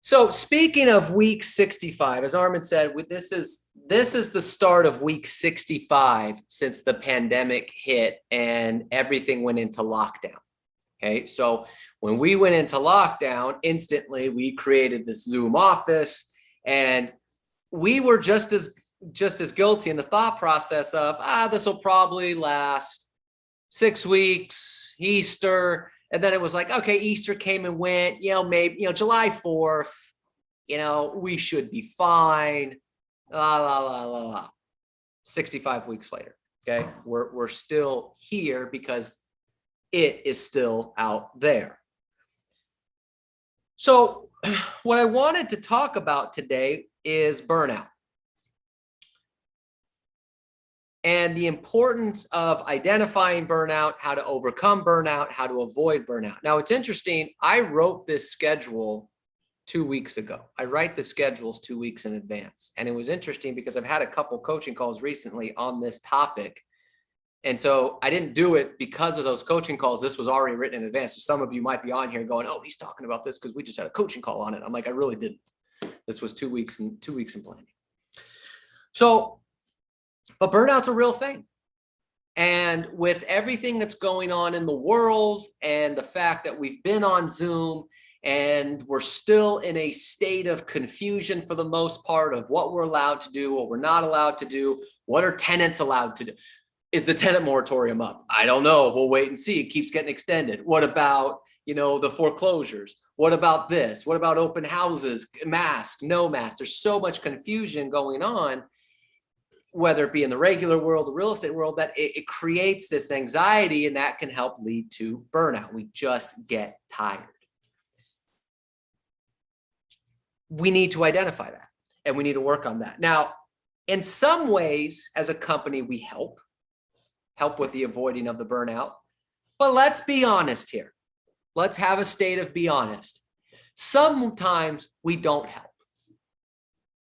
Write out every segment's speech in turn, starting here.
So speaking of week 65, as Armin said, this is the start of week 65 since the pandemic hit and everything went into lockdown. Okay, so when we went into lockdown, instantly we created this Zoom office, and we were just as guilty in the thought process of this will probably last 6 weeks, Easter. And then it was like, okay, Easter came and went, maybe, July 4th, we should be fine. La, la, la, la, la. 65 weeks later, okay? We're still here because it is still out there. So what I wanted to talk about today is burnout and the importance of identifying burnout, how to overcome burnout, how to avoid burnout. Now, it's interesting. I wrote this schedule 2 weeks ago. I write the schedules 2 weeks in advance. And it was interesting because I've had a couple coaching calls recently on this topic. And so I didn't do it because of those coaching calls. This was already written in advance. So some of you might be on here going, oh, he's talking about this because we just had a coaching call on it. I'm like, I really didn't. This was 2 weeks in planning. So, but burnout's a real thing. And with everything that's going on in the world and the fact that we've been on Zoom and we're still in a state of confusion for the most part of what we're allowed to do, what we're not allowed to do, what are tenants allowed to do? Is the tenant moratorium up? I don't know. We'll wait and see. It keeps getting extended. What about, the foreclosures? What about this? What about open houses? Mask, no mask? There's so much confusion going on, whether it be in the regular world, the real estate world, that it creates this anxiety, and that can help lead to burnout. We just get tired. We need to identify that, and we need to work on that. Now, in some ways, as a company, we help with the avoiding of the burnout. But let's be honest here. Let's have a state of be honest. Sometimes we don't help.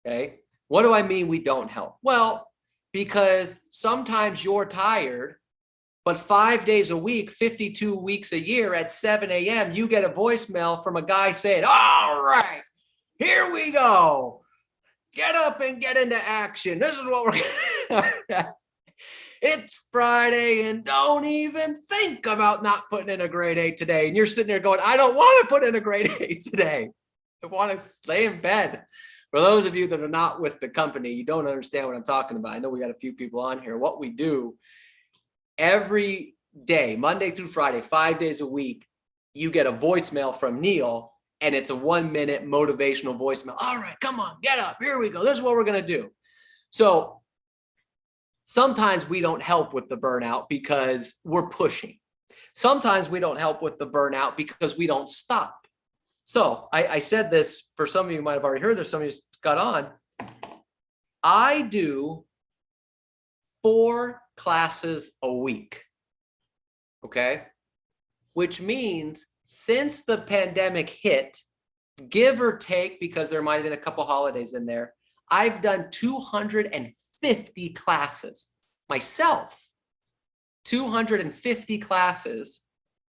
Okay? What do I mean we don't help? Well, because sometimes you're tired, but 5 days a week, 52 weeks a year at 7 a.m., you get a voicemail from a guy saying, all right, here we go. Get up and get into action. This is what we're It's Friday, and don't even think about not putting in a grade 8 today. And you're sitting there going, I don't want to put in a grade 8 today. I want to lay in bed. For those of you that are not with the company, you don't understand what I'm talking about. I know we got a few people on here. What we do every day, Monday through Friday, 5 days a week, you get a voicemail from Neil, and it's a 1-minute motivational voicemail. All right, come on, get up. Here we go. This is what we're going to do. So sometimes we don't help with the burnout because we're pushing. Sometimes we don't help with the burnout because we don't stop. So I said this, for some of you might have already heard this, some of you got on. I do 4 classes a week, okay? Which means since the pandemic hit, give or take, because there might have been a couple holidays in there, I've done 250 classes myself, 250 classes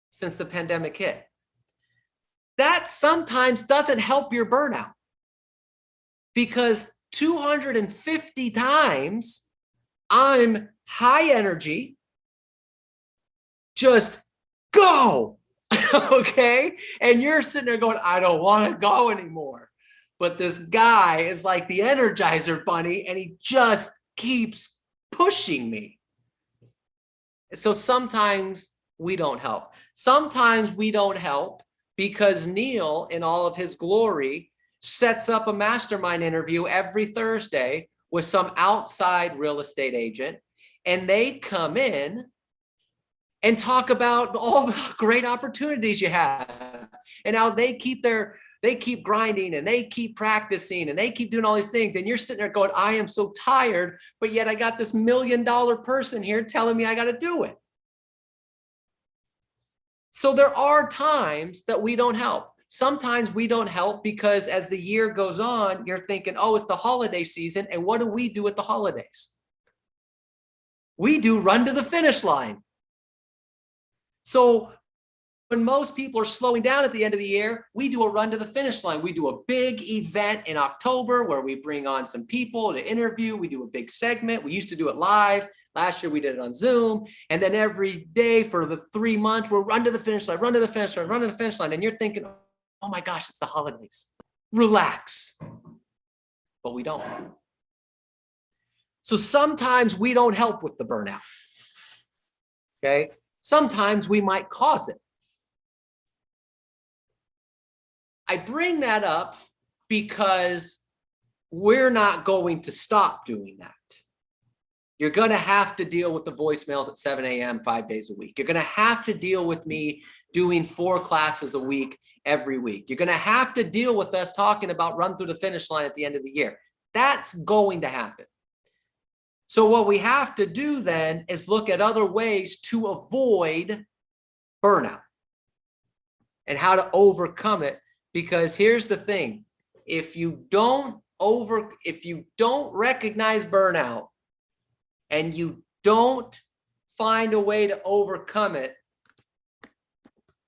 since the pandemic hit. That sometimes doesn't help your burnout, because 250 times I'm high energy, just go, okay? And you're sitting there going, I don't want to go anymore. But this guy is like the Energizer Bunny, and he just keeps pushing me. So sometimes we don't help. Sometimes we don't help because Neil, in all of his glory, sets up a mastermind interview every Thursday with some outside real estate agent, and they come in and talk about all the great opportunities you have and how they keep grinding and they keep practicing and they keep doing all these things. And you're sitting there going, I am so tired, but yet I got this $1 million person here telling me I got to do it. So there are times that we don't help. Sometimes we don't help because as the year goes on, you're thinking, oh, it's the holiday season. And what do we do at the holidays? We do run to the finish line. So when most people are slowing down at the end of the year, we do a run to the finish line. We do a big event in October where we bring on some people to interview. We do a big segment. We used to do it live. Last year we did it on Zoom. And then every day for the 3 months, we'll run to the finish line, run to the finish line, run to the finish line. And you're thinking, oh my gosh, it's the holidays. Relax. But we don't. So sometimes we don't help with the burnout. Okay. Sometimes we might cause it. I bring that up because we're not going to stop doing that. You're going to have to deal with the voicemails at 7 a.m. 5 days a week. You're going to have to deal with me doing 4 classes a week every week. You're going to have to deal with us talking about run through the finish line at the end of the year. That's going to happen. So what we have to do then is look at other ways to avoid burnout and how to overcome it. Because here's the thing, if you don't recognize burnout and you don't find a way to overcome it,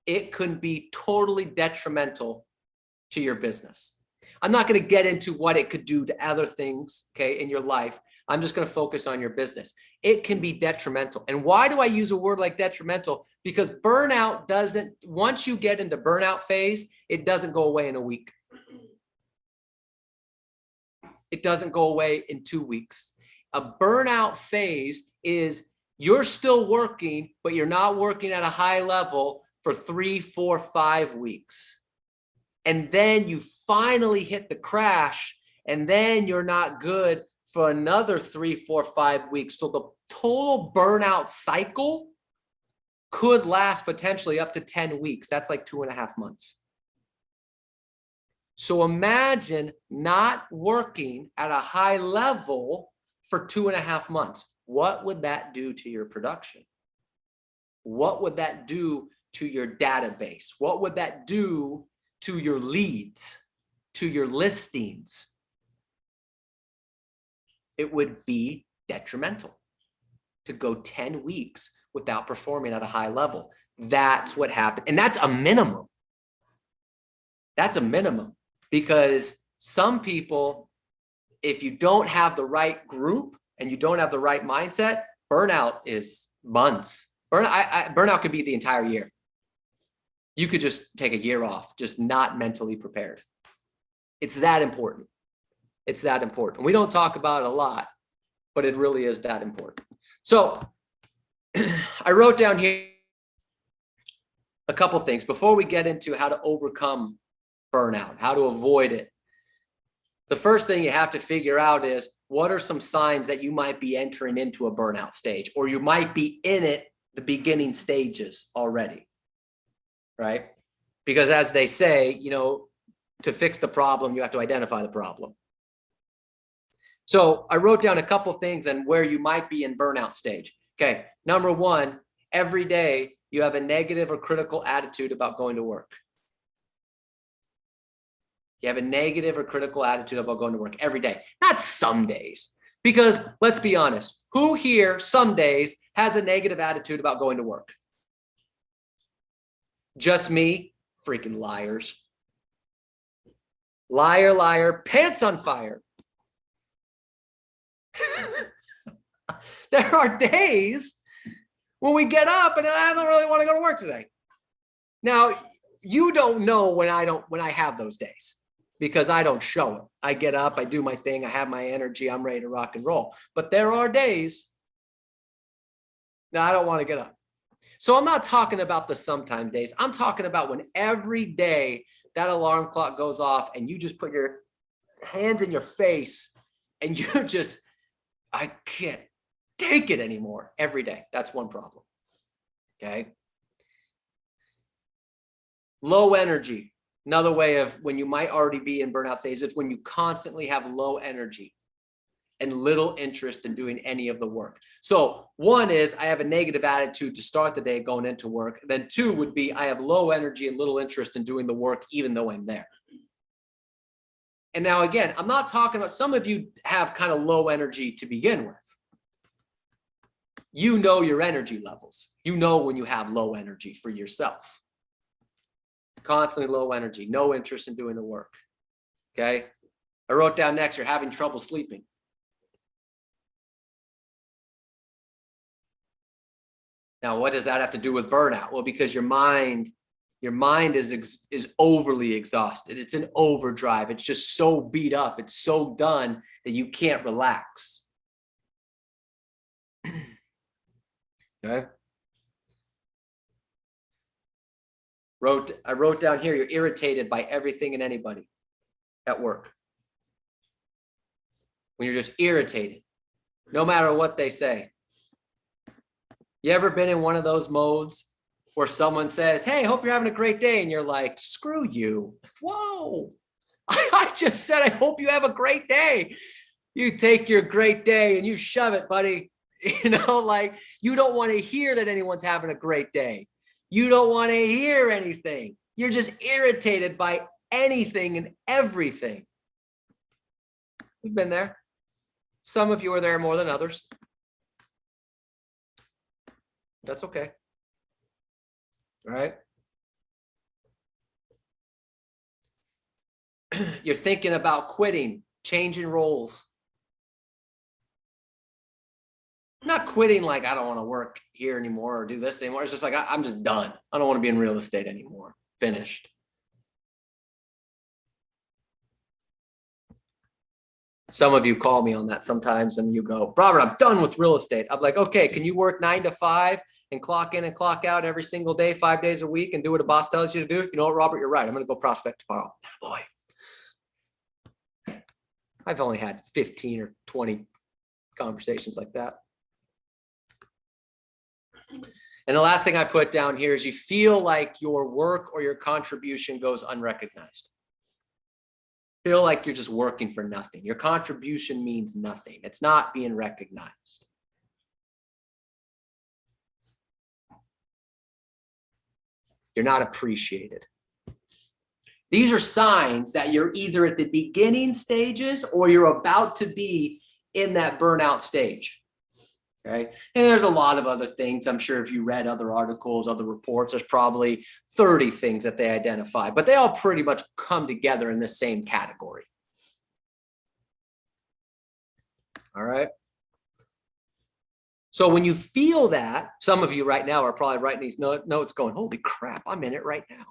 it can be totally detrimental to your business. I'm not going to get into what it could do to other things, okay, in your life. I'm just going to focus on your business. It can be detrimental. And why do I use a word like detrimental? Because burnout doesn't, once you get into burnout phase, it doesn't go away in a week. It doesn't go away in 2 weeks. A burnout phase is you're still working, but you're not working at a high level for 3, 4, 5 weeks. And then you finally hit the crash, and then you're not good for another 3, 4, 5 weeks. So the total burnout cycle could last potentially up to 10 weeks. That's like 2.5 months. So imagine not working at a high level for 2.5 months. What would that do to your production? What would that do to your database? What would that do to your leads, to your listings? It would be detrimental to go 10 weeks without performing at a high level. That's what happened. And that's a minimum. That's a minimum, because some people, if you don't have the right group and you don't have the right mindset, burnout is months. Burnout could be the entire year. You could just take a year off, just not mentally prepared. It's that important. It's that important. We don't talk about it a lot, but it really is that important. So I wrote down here a couple things before we get into how to overcome burnout, how to avoid it. The first thing you have to figure out is, what are some signs that you might be entering into a burnout stage, or you might be in it, the beginning stages already, right? Because as they say, you know, to fix the problem, you have to identify the problem. So I wrote down a couple things and where you might be in burnout stage. Okay, number one, every day you have a negative or critical attitude about going to work. You have a negative or critical attitude about going to work every day, not some days. Because let's be honest, who here some days has a negative attitude about going to work? Just me? Freaking liars. Liar, liar, pants on fire. There are days when we get up and I don't really want to go to work today. Now, you don't know when I have those days, because I don't show it. I get up, I do my thing, I have my energy, I'm ready to rock and roll. But there are days that I don't want to get up. So I'm not talking about the sometime days. I'm talking about when every day that alarm clock goes off and you just put your hands in your face and you just, I can't take it anymore every day. That's one problem. Okay. Low energy. Another way of when you might already be in burnout stage, it's when you constantly have low energy and little interest in doing any of the work. So one is I have a negative attitude to start the day going into work. Then two would be I have low energy and little interest in doing the work, even though I'm there. And now again, I'm not talking about, some of you have kind of low energy to begin with. You know your energy levels. You know when you have low energy for yourself. Constantly low energy, no interest in doing the work. Okay. I wrote down next, you're having trouble sleeping. Now, what does that have to do with burnout? Well, because your mind is overly exhausted. It's in overdrive. It's just so beat up. It's so done that you can't relax. Okay. I wrote down here, you're irritated by everything and anybody at work. When you're just irritated, no matter what they say. You ever been in one of those modes where someone says, hey, hope you're having a great day. And you're like, screw you. Whoa. I just said, I hope you have a great day. You take your great day and you shove it, buddy. You know, like you don't want to hear that anyone's having a great day. You don't want to hear anything. You're just irritated by anything and everything. We've been there. Some of you are there more than others. That's okay. All right. You're thinking about quitting, changing roles. Not quitting like I don't want to work here anymore or do this anymore. It's just like I'm just done. I don't want to be in real estate anymore. Finished. Some of you call me on that sometimes and you go, Robert, I'm done with real estate. I'm like, okay, can you work 9 to 5 and clock in and clock out every single day, 5 days a week and do what a boss tells you to do? You know what, Robert, you're right. I'm going to go prospect tomorrow. Boy, I've only had 15 or 20 conversations like that. And the last thing I put down here is you feel like your work or your contribution goes unrecognized. Feel like you're just working for nothing. Your contribution means nothing. It's not being recognized. You're not appreciated. These are signs that you're either at the beginning stages or you're about to be in that burnout stage. Okay. And there's a lot of other things. I'm sure if you read other articles, other reports, there's probably 30 things that they identify, but they all pretty much come together in the same category. All right. So when you feel that, some of you right now are probably writing these notes going, holy crap, I'm in it right now.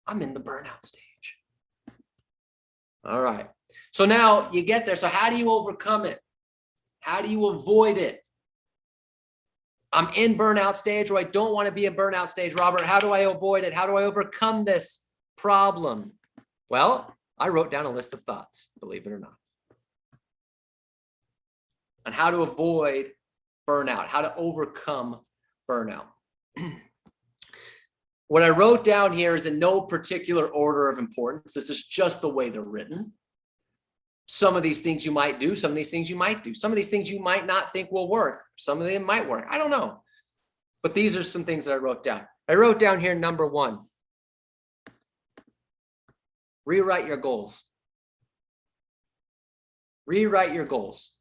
I'm in the burnout stage. All right. So now you get there. So how do you overcome it? How do you avoid it? I'm in burnout stage, or I don't want to be in burnout stage. Robert, how do I avoid it? How do I overcome this problem? Well, I wrote down a list of thoughts, believe it or not, on how to avoid burnout, how to overcome burnout. What I wrote down here is in no particular order of importance. This is just the way they're written. Some of these things you might do, some of these things you might do, some of these things you might not think will work. Some of them might work. I don't know. But these are some things that I wrote down. I wrote down here, number 1, rewrite your goals. Rewrite your goals.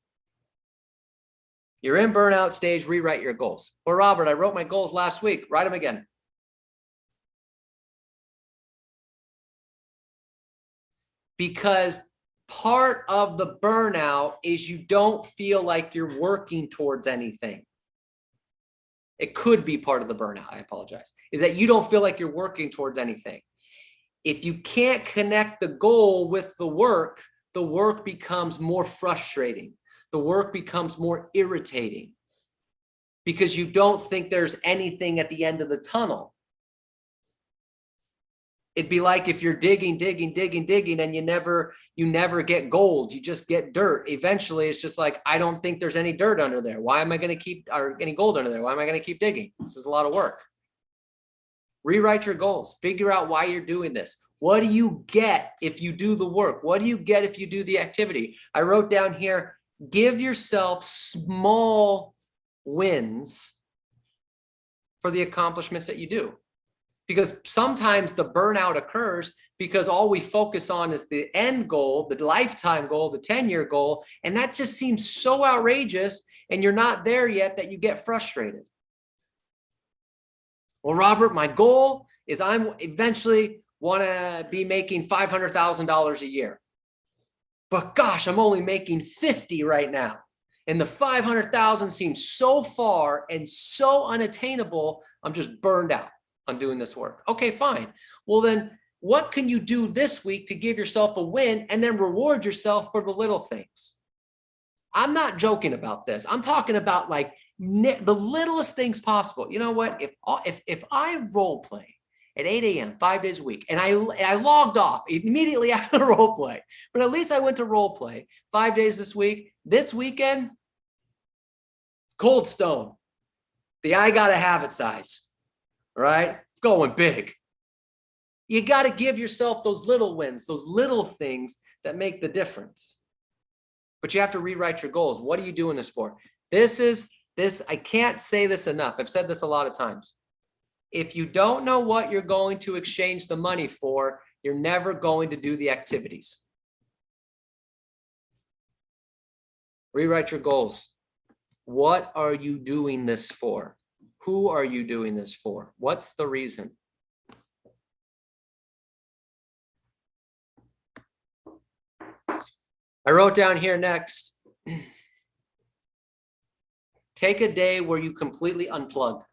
You're in burnout stage, rewrite your goals. Well, Robert, I wrote my goals last week. Write them again. Because part of the burnout is you don't feel like you're working towards anything. It could be part of the burnout, I apologize, is that you don't feel like you're working towards anything. If you can't connect the goal with the work becomes more frustrating. The work becomes more irritating because you don't think there's anything at the end of the tunnel. It'd be like if you're digging, and you never get gold. You just get dirt. Eventually, it's just like, I don't think there's any dirt under there. Why am I going to keep, or any gold under there? Why am I going to keep digging? This is a lot of work. Rewrite your goals. Figure out why you're doing this. What do you get if you do the work? What do you get if you do the activity? I wrote down here, give yourself small wins for the accomplishments that you do. Because sometimes the burnout occurs because all we focus on is the end goal, the lifetime goal, the 10-year goal. And that just seems so outrageous and you're not there yet that you get frustrated. Well, Robert, my goal is I'm eventually want to be making $500,000 a year. But gosh, I'm only making 50 right now. And the 500,000 seems so far and so unattainable. I'm just burned out on doing this work. Okay, fine. Well, then what can you do this week to give yourself a win and then reward yourself for the little things? I'm not joking about this. I'm talking about like the littlest things possible. You know what? If I role play at 8 a.m., 5 days a week, and I logged off immediately after the role play, but at least I went to role play 5 days this week. This weekend, Cold Stone, the I gotta have it size, right? Going big. You got to give yourself those little wins, those little things that make the difference. But you have to rewrite your goals. What are you doing this for? I can't say this enough. I've said this a lot of times. If you don't know what you're going to exchange the money for, you're never going to do the activities. Rewrite your goals. What are you doing this for? Who are you doing this for? What's the reason? I wrote down here next, take a day where you completely unplug.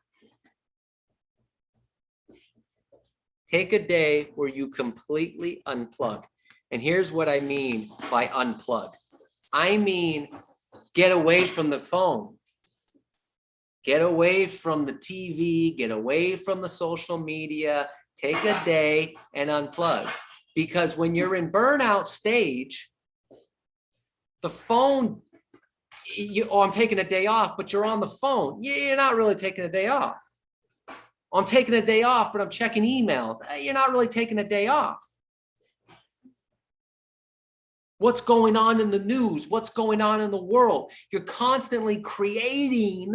Take a day where you completely unplug. And here's what I mean by unplug. I mean, get away from the phone. Get away from the TV, get away from the social media, take a day and unplug. Because when you're in burnout stage, the phone, I'm taking a day off, but you're on the phone. You're not really taking a day off. I'm taking a day off, but I'm checking emails. You're not really taking a day off. What's going on in the news? What's going on in the world? You're constantly creating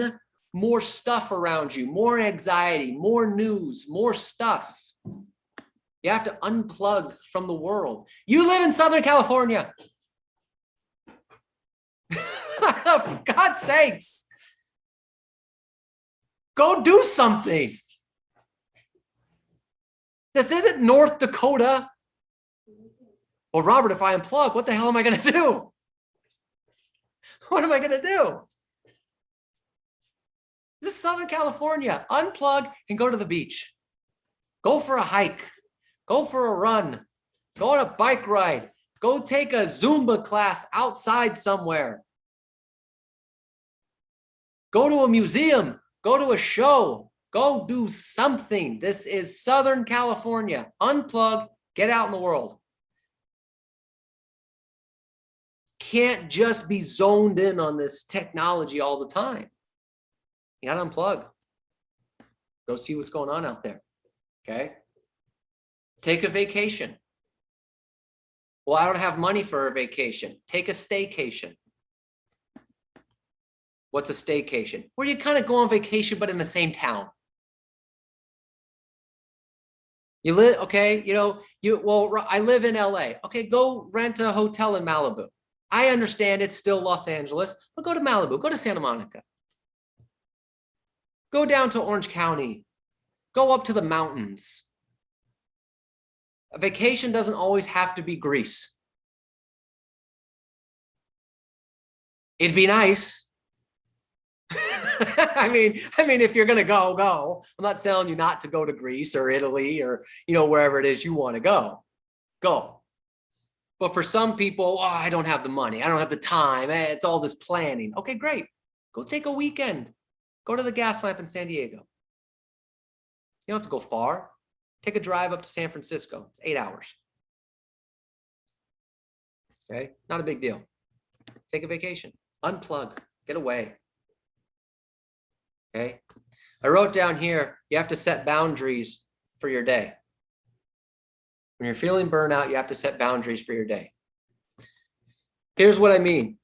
more stuff around you, more anxiety, more news, more stuff. You have to unplug from the world. You live in Southern California. For God's sakes, go do something. This isn't North Dakota. Well, Robert, if I unplug, what the hell am I going to do? What am I going to do? This is Southern California. Unplug and go to the beach. Go for a hike. Go for a run. Go on a bike ride. Go take a Zumba class outside somewhere. Go to a museum. Go to a show. Go do something. This is Southern California. Unplug. Get out in the world. Can't just be zoned in on this technology all the time. You got to unplug. Go see what's going on out there. Okay. Take a vacation. Well, I don't have money for a vacation. Take a staycation. What's a staycation? Where you kind of go on vacation, but in the same town. You live, okay, I live in LA. Okay, go rent a hotel in Malibu. I understand it's still Los Angeles, but go to Malibu, go to Santa Monica. Go down to Orange County. Go up to the mountains. A vacation doesn't always have to be Greece. It'd be nice. I mean, if you're going to go. I'm not telling you not to go to Greece or Italy or, wherever it is you want to go. Go. But for some people, I don't have the money. I don't have the time. It's all this planning. Okay, great. Go take a weekend. Go to the Gas Lamp in San Diego. You don't have to go far. Take a drive up to San Francisco. It's 8 hours. Okay, not a big deal. Take a vacation. Unplug. Get away. Okay. I wrote down here, you have to set boundaries for your day. When you're feeling burnout, you have to set boundaries for your day. Here's what I mean.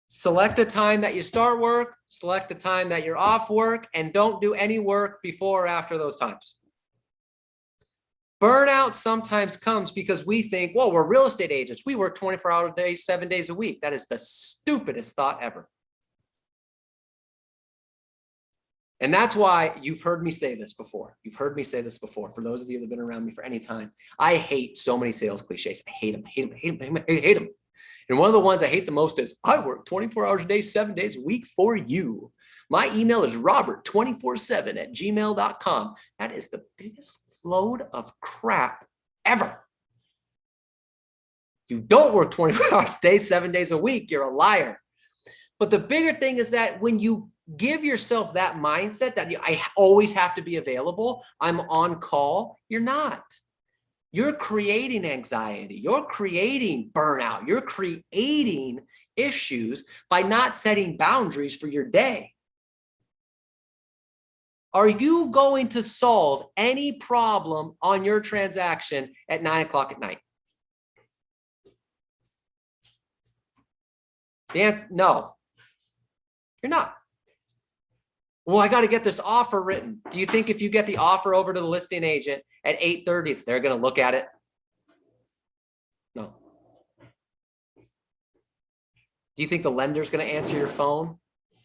Select a time that you start work, select a time that you're off work, and don't do any work before or after those times. Burnout sometimes comes because we think, well, we're real estate agents. We work 24-hour days, 7 days a week. That is the stupidest thought ever. And that's why you've heard me say this before. You've heard me say this before. For those of you that have been around me for any time, I hate so many sales cliches. I hate them, hate them, hate them, hate them. And one of the ones I hate the most is I work 24 hours a day, 7 days a week for you. My email is robert247@gmail.com. That is the biggest load of crap ever. You don't work 24 hours a day, 7 days a week. You're a liar. But the bigger thing is that when you give yourself that mindset that I always have to be available, I'm on call, you're not. You're creating anxiety. You're creating burnout. You're creating issues by not setting boundaries for your day. Are you going to solve any problem on your transaction at 9 o'clock at night? No, you're not. Well, I got to get this offer written. Do you think if you get the offer over to the listing agent at 8:30, they're going to look at it? No. Do you think the lender's going to answer your phone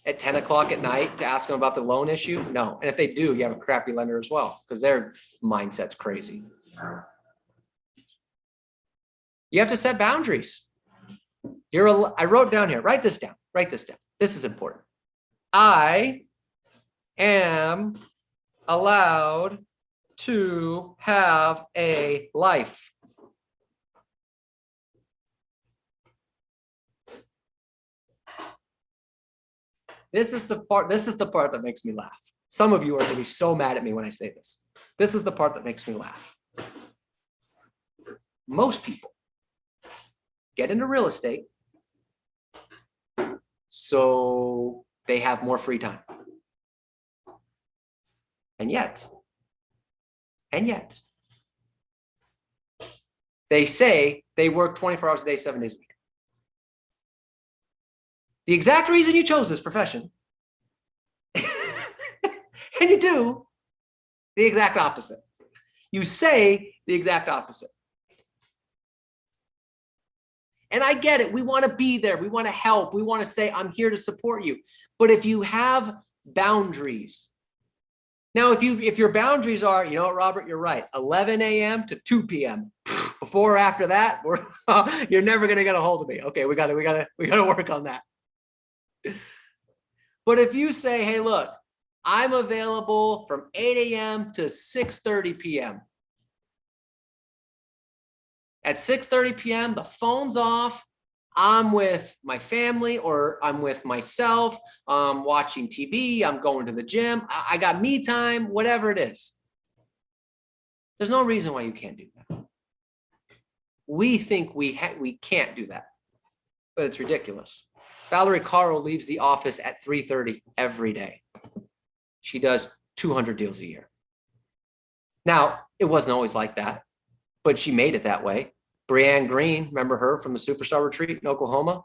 at 10 o'clock at night to ask them about the loan issue? No. And if they do, you have a crappy lender as well because their mindset's crazy. You have to set boundaries. I wrote down here, write this down. This is important. I am allowed to have a life. This is the part that makes me laugh. Some of you are going to be so mad at me when I say this. This is the part that makes me laugh. Most people get into real estate so they have more free time. And yet, they say they work 24 hours a day, 7 days a week. The exact reason you chose this profession, and you do the exact opposite. You say the exact opposite. And I get it. We want to be there. We want to help. We want to say, I'm here to support you. But if you have boundaries, now, if your boundaries are, you know what, Robert, you're right, 11 a.m. to 2 p.m. Before or after that, you're never going to get a hold of me. Okay, we got to work on that. But if you say, hey, look, I'm available from 8 a.m. to 6:30 p.m. At 6:30 p.m., the phone's off. I'm with my family or I'm with myself, watching TV, I'm going to the gym, I got me time, whatever it is. There's no reason why you can't do that. We think we can't do that, but it's ridiculous. Valerie Caro leaves the office at 3:30 every day. She does 200 deals a year. Now, it wasn't always like that, but she made it that way. Brianne Green, remember her from the Superstar Retreat in Oklahoma?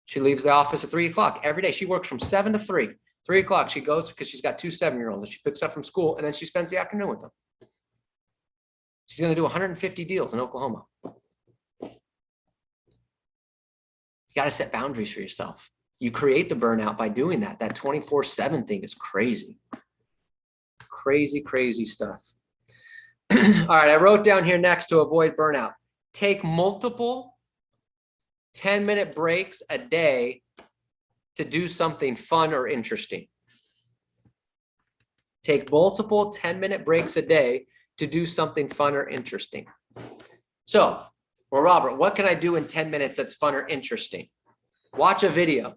She leaves the office at 3 o'clock every day. She works from 7 to 3. 3 o'clock, she goes because she's got 2 7-year-olds that she picks up from school, and then she spends the afternoon with them. She's going to do 150 deals in Oklahoma. You got to set boundaries for yourself. You create the burnout by doing that. That 24/7 thing is crazy. Crazy, crazy stuff. All right, I wrote down here next to avoid burnout. Take multiple 10-minute breaks a day to do something fun or interesting. Take multiple 10-minute breaks a day to do something fun or interesting. So, well, Robert, what can I do in 10 minutes that's fun or interesting? Watch a video.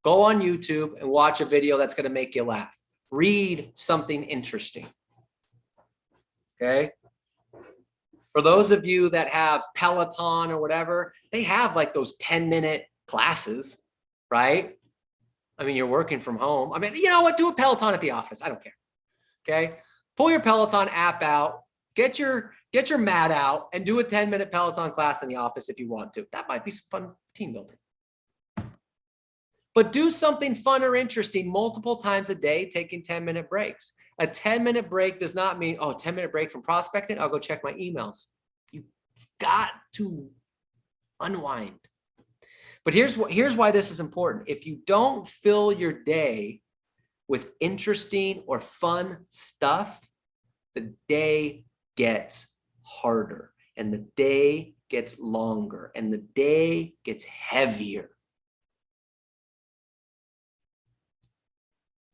Go on YouTube and watch a video that's going to make you laugh. Read something interesting. Okay? For those of you that have Peloton or whatever, they have like those 10-minute classes, right? I mean, you're working from home. I mean, you know what? Do a Peloton at the office. I don't care. Okay? Pull your Peloton app out, get your mat out, and do a 10-minute Peloton class in the office if you want to. That might be some fun team building. But do something fun or interesting multiple times a day, taking 10-minute breaks. A 10-minute break does not mean, 10-minute break from prospecting, I'll go check my emails. You've got to unwind. But here's why this is important. If you don't fill your day with interesting or fun stuff, the day gets harder and the day gets longer and the day gets heavier.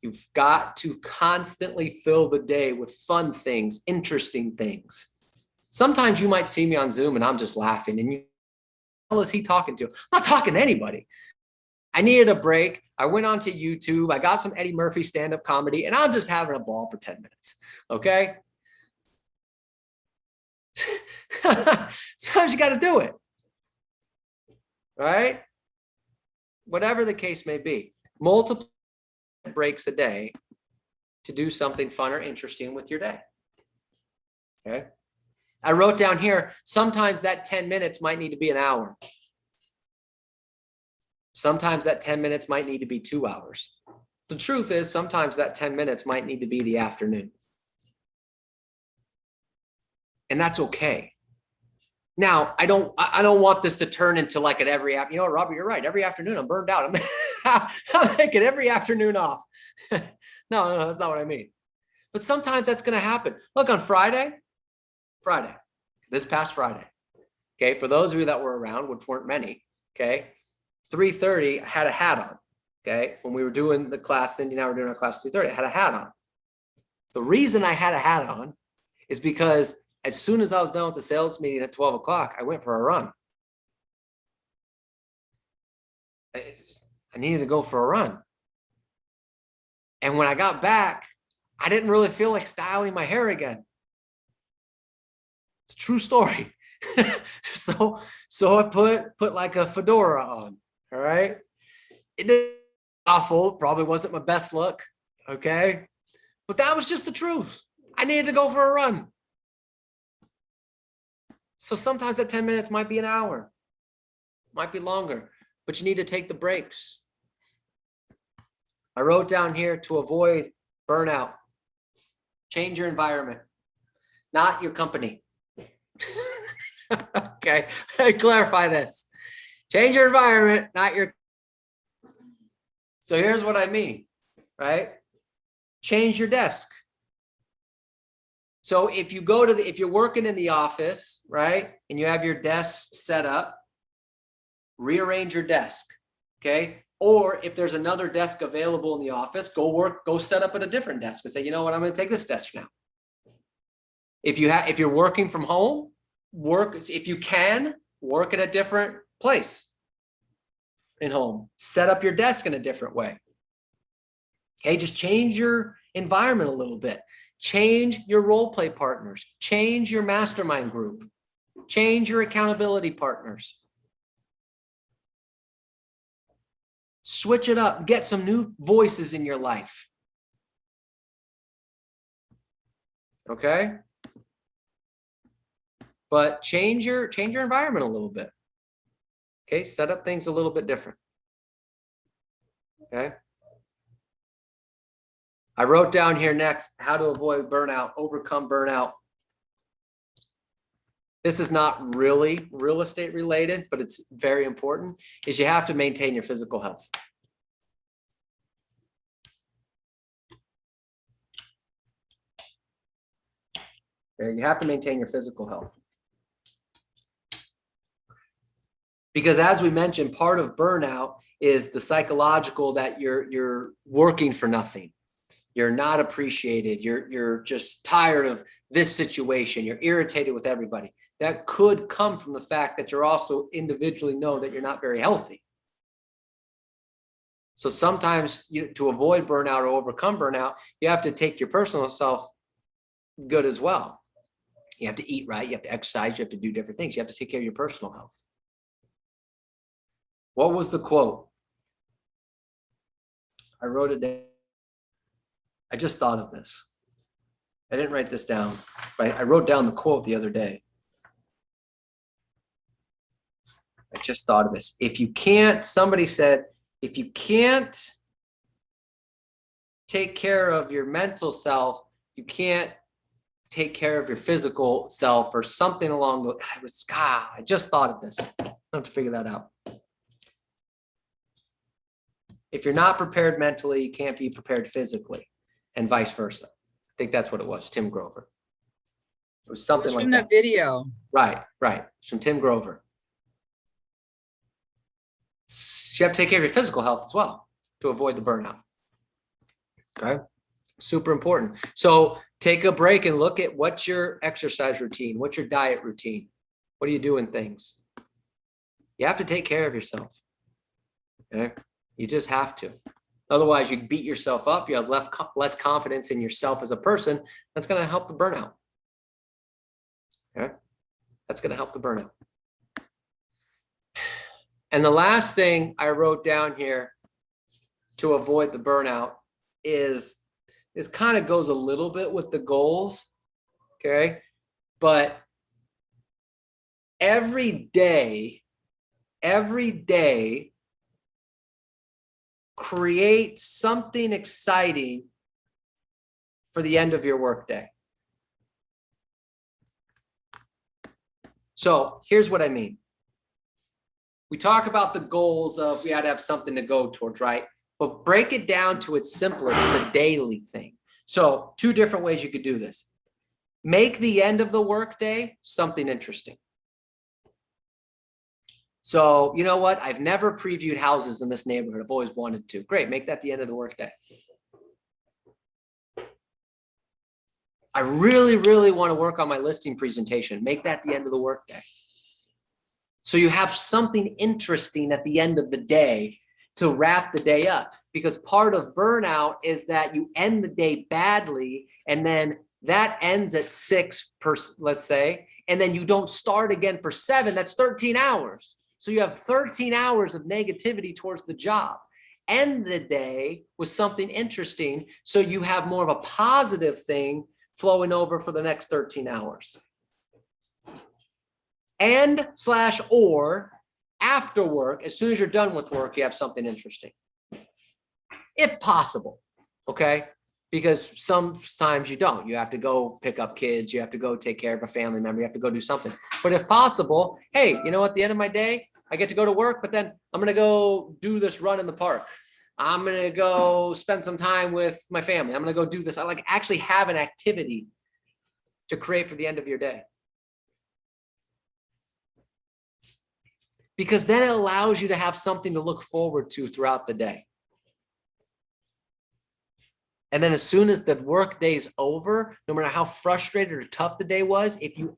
You've got to constantly fill the day with fun things, interesting things. Sometimes you might see me on Zoom and I'm just laughing and you, who is he talking to? I'm not talking to anybody. I needed a break. I went onto YouTube. I got some Eddie Murphy stand-up comedy and I'm just having a ball for 10 minutes. Okay. Sometimes you got to do it. Right? Whatever the case may be, multiple breaks a day to do something fun or interesting with your day. Okay. I wrote down here, sometimes that 10 minutes might need to be an hour. Sometimes that 10 minutes might need to be 2 hours. The truth is, sometimes that 10 minutes might need to be the afternoon. And that's okay. Now, I don't want this to turn into like an every afternoon. You know what, Robert, you're right. Every afternoon I'm burned out. I'm taking every afternoon off. No, that's not what I mean. But sometimes that's going to happen. Look, on Friday, this past Friday, okay, for those of you that were around, which weren't many, okay, 3:30, I had a hat on, okay, when we were doing the class, Cindy and I were doing our class 3:30, I had a hat on. The reason I had a hat on is because as soon as I was done with the sales meeting at 12 o'clock, I went for a run. I needed to go for a run. And when I got back, I didn't really feel like styling my hair again. It's a true story. So I put like a fedora on. All right. It did awful. Probably wasn't my best look. Okay. But that was just the truth. I needed to go for a run. So sometimes that 10 minutes might be an hour, might be longer, but you need to take the breaks. I wrote down here to avoid burnout, change your environment, not your company. Okay, clarify this. Change your environment, not your. So here's what I mean, right? Change your desk. So if you go to if you're working in the office, right, and you have your desk set up, rearrange your desk, okay? Or if there's another desk available in the office, go set up at a different desk and say, you know what, I'm going to take this desk now. If you're working from home, if you can, work in a different place in home. Set up your desk in a different way. Okay, just change your environment a little bit. Change your role play partners. Change your mastermind group. Change your accountability partners. Switch it up. Get some new voices in your life. Okay? But change your environment a little bit. Okay? Set up things a little bit different. Okay? I wrote down here next, how to avoid burnout, overcome burnout. This is not really real estate related, but it's very important, is you have to maintain your physical health. Okay, you have to maintain your physical health. Because as we mentioned, part of burnout is the psychological that you're working for nothing. You're not appreciated. You're just tired of this situation. You're irritated with everybody. That could come from the fact that you're also individually know that you're not very healthy. So sometimes to avoid burnout or overcome burnout, you have to take your personal self good as well. You have to eat right. You have to exercise. You have to do different things. You have to take care of your personal health. What was the quote? I wrote it down. I just thought of this. I didn't write this down, but I wrote down the quote the other day. I just thought of this. Somebody said, if you can't take care of your mental self, you can't take care of your physical self or something along the lines. I just thought of this. I have to figure that out. If you're not prepared mentally, you can't be prepared physically, and vice versa. I think that's what it was, Tim Grover. It was something like that. From that video. Right. It's from Tim Grover. You have to take care of your physical health as well to avoid the burnout. Okay. Super important. So take a break and look at what's your exercise routine, what's your diet routine, what are you doing things. You have to take care of yourself. Okay. You just have to. Otherwise, you beat yourself up. You have less confidence in yourself as a person. That's going to help the burnout. Okay. That's going to help the burnout. And the last thing I wrote down here to avoid the burnout is this kind of goes a little bit with the goals. Okay. But every day, create something exciting for the end of your workday. So here's what I mean. We talk about the goals of we had to have something to go towards, right? But break it down to its simplest, the daily thing. So 2 different ways you could do this. Make the end of the workday something interesting. So you know what? I've never previewed houses in this neighborhood. I've always wanted to. Great, make that the end of the workday. I really, really want to work on my listing presentation. Make that the end of the workday. So you have something interesting at the end of the day to wrap the day up. Because part of burnout is that you end the day badly, and then that ends at 6, let's say, and then you don't start again for 7. That's 13 hours. So you have 13 hours of negativity towards the job. End the day with something interesting so you have more of a positive thing flowing over for the next 13 hours. And/or after work, as soon as you're done with work, you have something interesting. If possible, okay? Because sometimes you don't. You have to go pick up kids. You have to go take care of a family member. You have to go do something. But if possible, hey, you know, at the end of my day, I get to go to work, but then I'm going to go do this run in the park. I'm going to go spend some time with my family. I'm going to go do this. I like actually have an activity to create for the end of your day. Because then it allows you to have something to look forward to throughout the day. And then as soon as the work day is over, no matter how frustrated or tough the day was, if you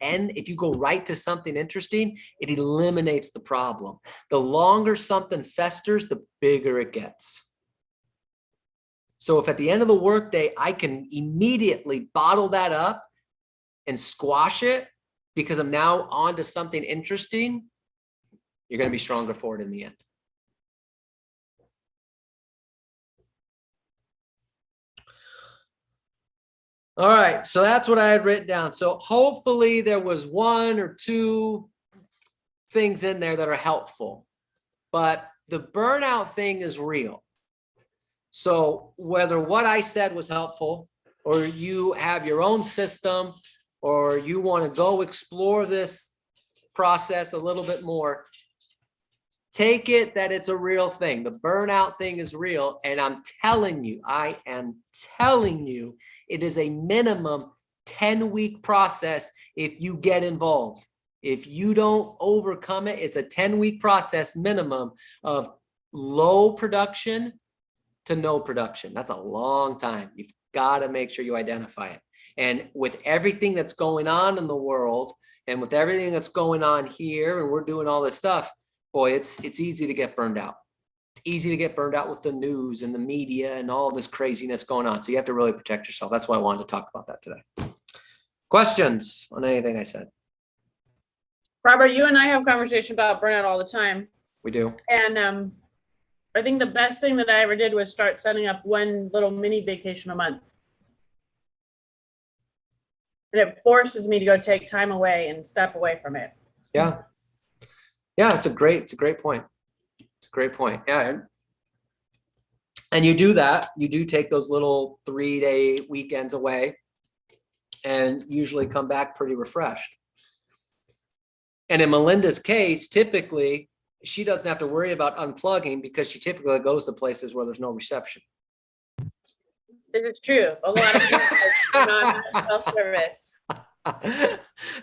go right to something interesting, it eliminates the problem. The longer something festers, the bigger it gets. So if at the end of the workday, I can immediately bottle that up and squash it because I'm now on to something interesting, you're going to be stronger for it in the end. All right, so that's what I had written down. So hopefully there was 1 or 2 things in there that are helpful, but the burnout thing is real. So whether what I said was helpful, or you have your own system, or you want to go explore this process a little bit more, take it that it's a real thing. The burnout thing is real. And I am telling you, it is a minimum 10-week process if you get involved. If you don't overcome it, it's a 10-week process minimum of low production to no production. That's a long time. You've got to make sure you identify it. And with everything that's going on in the world and with everything that's going on here, and we're doing all this stuff, boy, it's easy to get burned out. It's easy to get burned out with the news and the media and all this craziness going on. So you have to really protect yourself. That's why I wanted to talk about that today. Questions on anything I said? Robert, you and I have conversation about burnout all the time. We do. And I think the best thing that I ever did was start setting up one little mini vacation a month. And it forces me to go take time away and step away from it. Yeah. Yeah, it's a great point. It's a great point. Yeah. And you do that. You do take those little 3-day weekends away and usually come back pretty refreshed. And in Melinda's case, typically, she doesn't have to worry about unplugging because she typically goes to places where there's no reception. This is true. A lot of people do not have self-service.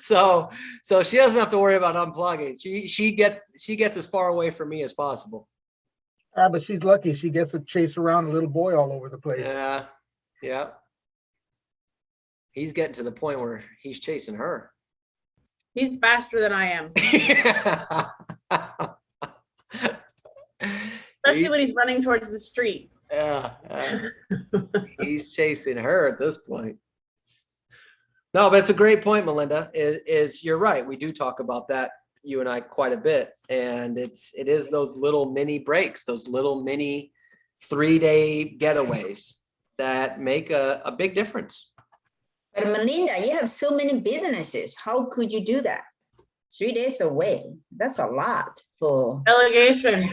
So she doesn't have to worry about unplugging. She gets as far away from me as possible. But she's lucky. She gets to chase around a little boy all over the place. Yeah. He's getting to the point where he's chasing her. He's faster than I am, especially when he's running towards the street. Yeah. He's chasing her at this point. No, but it's a great point, Melinda. Is you're right. We do talk about that, you and I, quite a bit. And it is those little mini breaks, those little mini 3-day getaways that make a big difference. But Melinda, you have so many businesses. How could you do that? 3 days away. That's a lot for Delegation.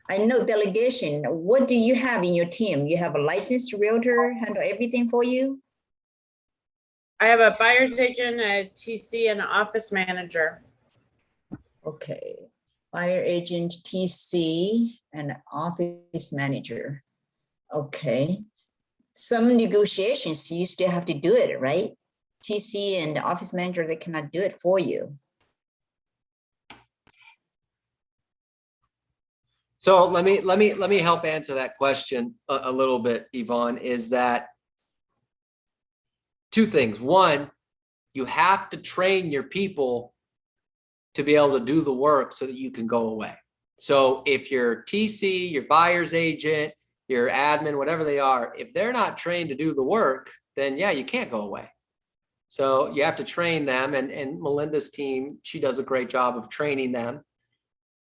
I know delegation. What do you have in your team? You have a licensed realtor handle everything for you? I have a buyer's agent, a TC, and an office manager. Okay. Buyer agent, TC, and office manager. Okay. Some negotiations, you still have to do it, right? TC and the office manager, they cannot do it for you. So let me help answer that question a little bit, Yvonne, is that two things. One, you have to train your people to be able to do the work so that you can go away. So if your TC, your buyer's agent, your admin, whatever they are, if they're not trained to do the work, then yeah, you can't go away. So you have to train them, and Melinda's team, she does a great job of training them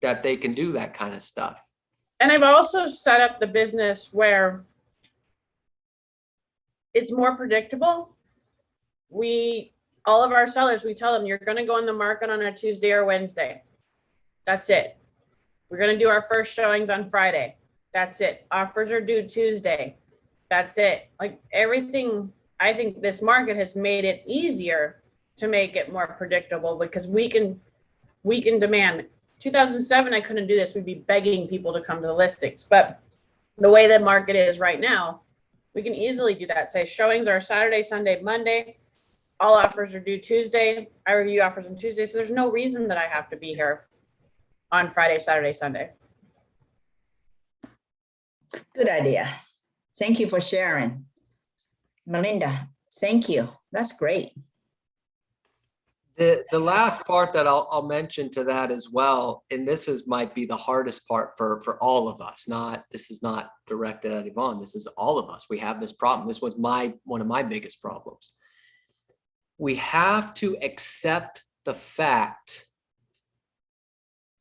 that they can do that kind of stuff. And I've also set up the business where it's more predictable. All of our sellers, we tell them, you're going to go on the market on a Tuesday or Wednesday. That's it. We're going to do our first showings on Friday. That's it. Offers are due Tuesday. That's it. Like everything, I think this market has made it easier to make it more predictable because we can demand. 2007, I couldn't do this. We'd be begging people to come to the listings. But the way the market is right now, we can easily do that. Say showings are Saturday, Sunday, Monday. All offers are due Tuesday. I review offers on Tuesday. So there's no reason that I have to be here on Friday, Saturday, Sunday. Good idea. Thank you for sharing. Melinda, thank you. That's great. The last part that I'll mention to that as well, and this might be the hardest part for all of us. This is not directed at Yvonne. This is all of us. We have this problem. This was one of my biggest problems. We have to accept the fact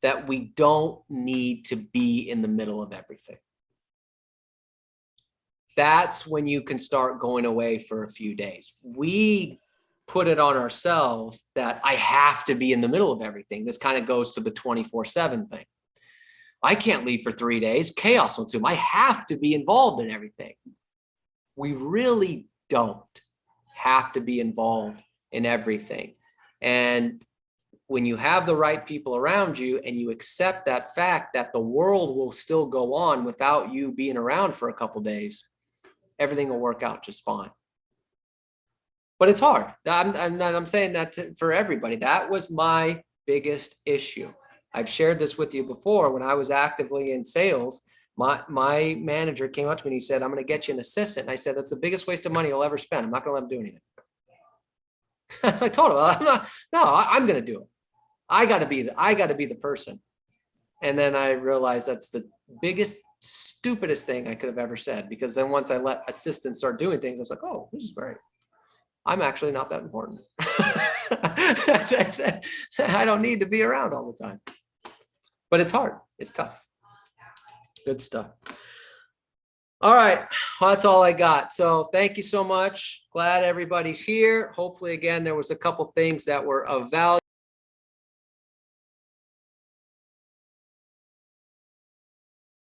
that we don't need to be in the middle of everything. That's when you can start going away for a few days. We put it on ourselves that I have to be in the middle of everything. This kind of goes to the 24/7 thing. I can't leave for 3 days. Chaos will ensume. I have to be involved in everything. We really don't have to be involved in everything. And when you have the right people around you and you accept that fact that the world will still go on without you being around for a couple days, everything will work out just fine. But it's hard. I'm saying that for everybody. That was my biggest issue. I've shared this with you before. When I was actively in sales, my manager came up to me and he said, I'm going to get you an assistant. And I said, that's the biggest waste of money you'll ever spend. I'm not going to let him do anything. So I told him, I'm going to do it. I got to be the person. And then I realized that's the biggest, stupidest thing I could have ever said, because then once I let assistants start doing things, I was like, oh, this is great. I'm actually not that important. I don't need to be around all the time. But it's hard. It's tough. Good stuff. All right. Well, that's all I got. So thank you so much. Glad everybody's here. Hopefully, again, there was a couple things that were of value.